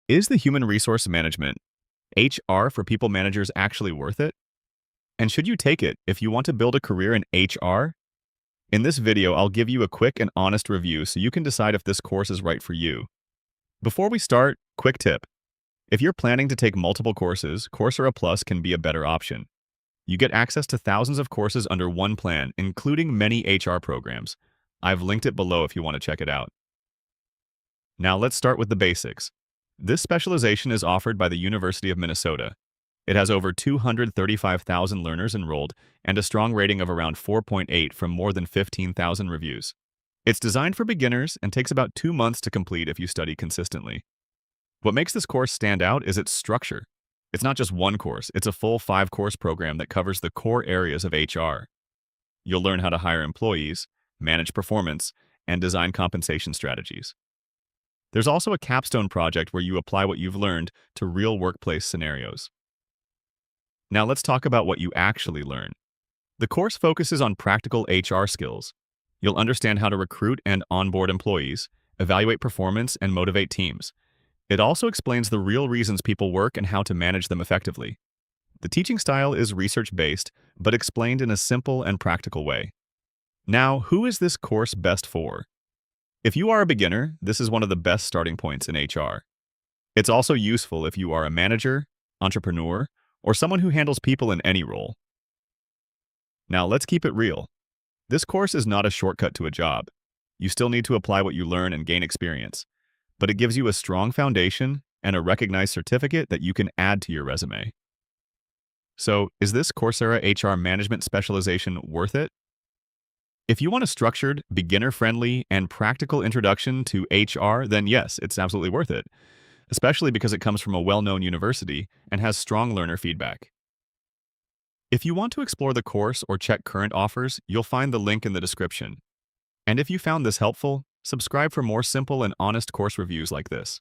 Is the human resource management, HR for people managers, actually worth it? And should you take it if you want to build a career in HR? In this video, I'll give you a quick and honest review so you can decide if this course is right for you. Before we start, quick tip. If you're planning to take multiple courses, Coursera Plus can be a better option. You get access to thousands of courses under one plan, including many HR programs. I've linked it below if you want to check it out. Now let's start with the basics. This specialization is offered by the University of Minnesota. It has over 235,000 learners enrolled and a strong rating of around 4.8 from more than 15,000 reviews. It's designed for beginners and takes about 2 months to complete if you study consistently. What makes this course stand out is its structure. It's not just one course, it's a full 5-course program that covers the core areas of HR. You'll learn how to hire employees, manage performance, and design compensation strategies. There's also a capstone project where you apply what you've learned to real workplace scenarios. Now let's talk about what you actually learn. The course focuses on practical HR skills. You'll understand how to recruit and onboard employees, evaluate performance, and motivate teams. It also explains the real reasons people work and how to manage them effectively. The teaching style is research-based, but explained in a simple and practical way. Now, who is this course best for? If you are a beginner, this is one of the best starting points in HR. It's also useful if you are a manager, entrepreneur, or someone who handles people in any role. Now, let's keep it real. This course is not a shortcut to a job. You still need to apply what you learn and gain experience, but it gives you a strong foundation and a recognized certificate that you can add to your resume. So, is this Coursera HR management specialization worth it? If you want a structured, beginner-friendly, and practical introduction to HR, then yes, it's absolutely worth it, especially because it comes from a well-known university and has strong learner feedback. If you want to explore the course or check current offers, you'll find the link in the description. And if you found this helpful, subscribe for more simple and honest course reviews like this.